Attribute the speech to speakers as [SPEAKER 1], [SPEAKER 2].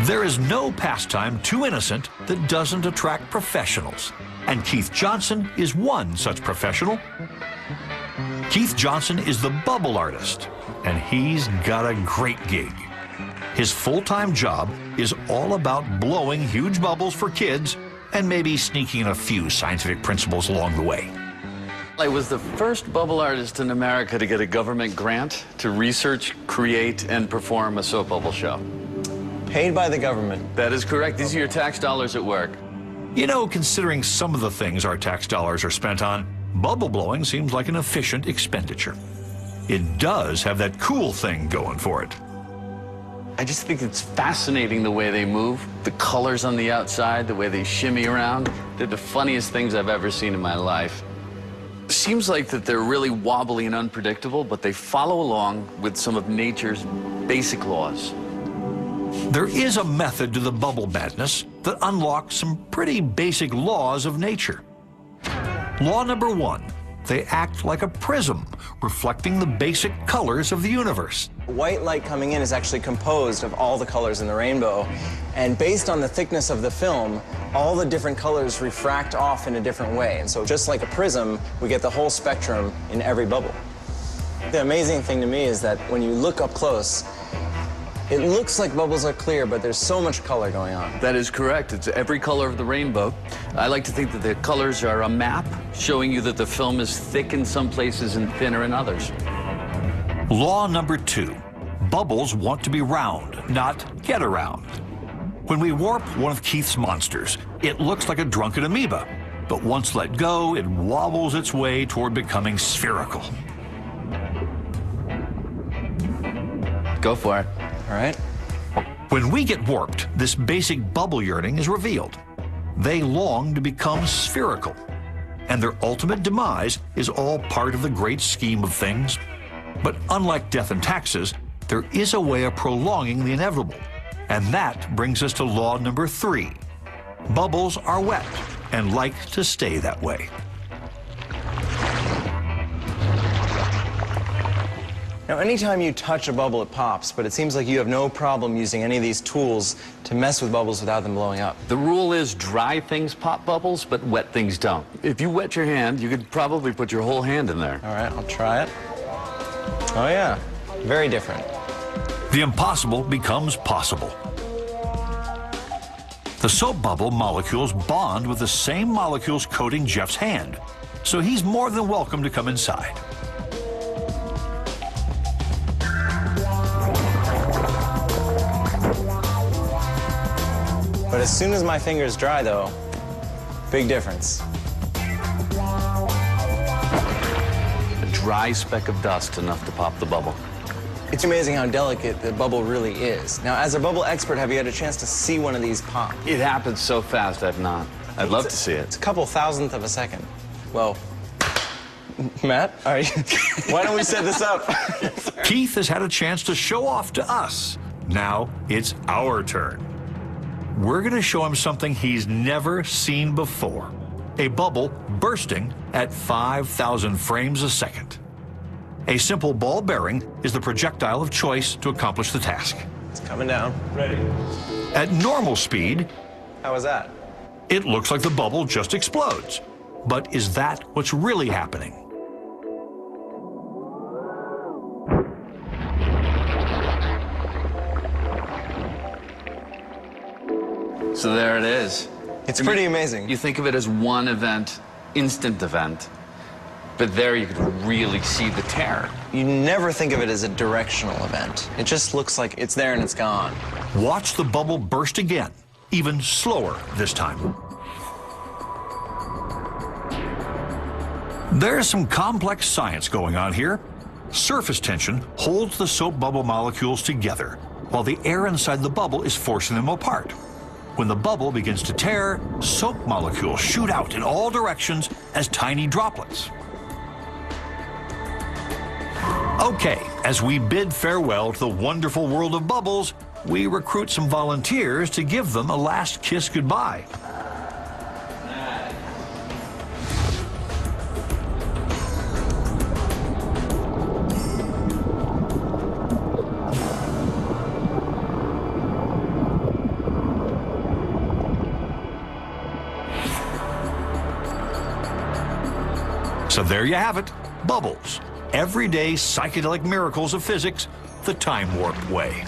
[SPEAKER 1] There is no pastime too innocent that doesn't attract professionals, and Keith Johnson is one such professional. Keith Johnson is the bubble artist, and he's got a great gig. His full-time job is all about blowing huge bubbles for kids and maybe sneaking in a few scientific principles along the way.
[SPEAKER 2] I was the first bubble artist in America to get a government grant to research, create, and perform a soap bubble show.
[SPEAKER 3] Paid by the government.
[SPEAKER 2] That is correct. These are your tax dollars at work.
[SPEAKER 1] You know, considering some of the things our tax dollars are spent on, bubble blowing seems like an efficient expenditure. It does have that cool thing going for it.
[SPEAKER 2] I just think it's fascinating the way they move, the colors on the outside, the way they shimmy around. They're the funniest things I've ever seen in my life. Seems like that they're really wobbly and unpredictable, but they follow along with some of nature's basic laws.
[SPEAKER 1] There is a method to the bubble madness that unlocks some pretty basic laws of nature. Law number 1, they act like a prism, reflecting the basic colors of the universe.
[SPEAKER 3] White light coming in is actually composed of all the colors in the rainbow, and based on the thickness of the film, all the different colors refract off in a different way. And so just like a prism, we get the whole spectrum in every bubble. The amazing thing to me is that when you look up close, it looks like bubbles are clear, but there's so much color going on.
[SPEAKER 2] That is correct. It's every color of the rainbow. I like to think that the colors are a map showing you that the film is thick in some places and thinner in others.
[SPEAKER 1] Law number 2, bubbles want to be round, not get around. When we warp one of Keith's monsters, it looks like a drunken amoeba, but once let go, it wobbles its way toward becoming spherical.
[SPEAKER 2] Go for it.
[SPEAKER 3] All right?
[SPEAKER 1] When we get warped, this basic bubble yearning is revealed. They long to become spherical, and their ultimate demise is all part of the great scheme of things. But unlike death and taxes, there is a way of prolonging the inevitable, and that brings us to law number 3. Bubbles are wet and like to stay that way.
[SPEAKER 3] Now, anytime you touch a bubble, it pops, but it seems like you have no problem using any of these tools to mess with bubbles without them blowing up.
[SPEAKER 2] The rule is dry things pop bubbles, but wet things don't. If you wet your hand, you could probably put your whole hand in there.
[SPEAKER 3] All right, I'll try it. Oh, yeah. Very different.
[SPEAKER 1] The impossible becomes possible. The soap bubble molecules bond with the same molecules coating Jeff's hand, so he's more than welcome to come inside.
[SPEAKER 3] But as soon as my fingers dry, though, big difference.
[SPEAKER 2] A dry speck of dust enough to pop the bubble.
[SPEAKER 3] It's amazing how delicate the bubble really is. Now, as a bubble expert, have you had a chance to see one of these pop?
[SPEAKER 2] It happens so fast, I've not. I'd love to see it.
[SPEAKER 3] It's a couple thousandth of a second. Well, Matt, all right. Why don't we set this up?
[SPEAKER 1] Keith has had a chance to show off to us. Now it's our turn. We're going to show him something he's never seen before. A bubble bursting at 5,000 frames a second. A simple ball bearing is the projectile of choice to accomplish the task.
[SPEAKER 3] It's coming down. Ready.
[SPEAKER 1] At normal speed,
[SPEAKER 3] How was that?
[SPEAKER 1] it looks like the bubble just explodes. But is that what's really happening?
[SPEAKER 2] So there it is.
[SPEAKER 3] It's pretty amazing.
[SPEAKER 2] You think of it as one event, instant event, but there you could really see the terror.
[SPEAKER 3] You never think of it as a directional event. It just looks like it's there and it's gone.
[SPEAKER 1] Watch the bubble burst again, even slower this time. There's some complex science going on here. Surface tension holds the soap bubble molecules together, while the air inside the bubble is forcing them apart. When the bubble begins to tear, soap molecules shoot out in all directions as tiny droplets. Okay, as we bid farewell to the wonderful world of bubbles, we recruit some volunteers to give them a last kiss goodbye. So there you have it, bubbles. Everyday psychedelic miracles of physics, the time warp way.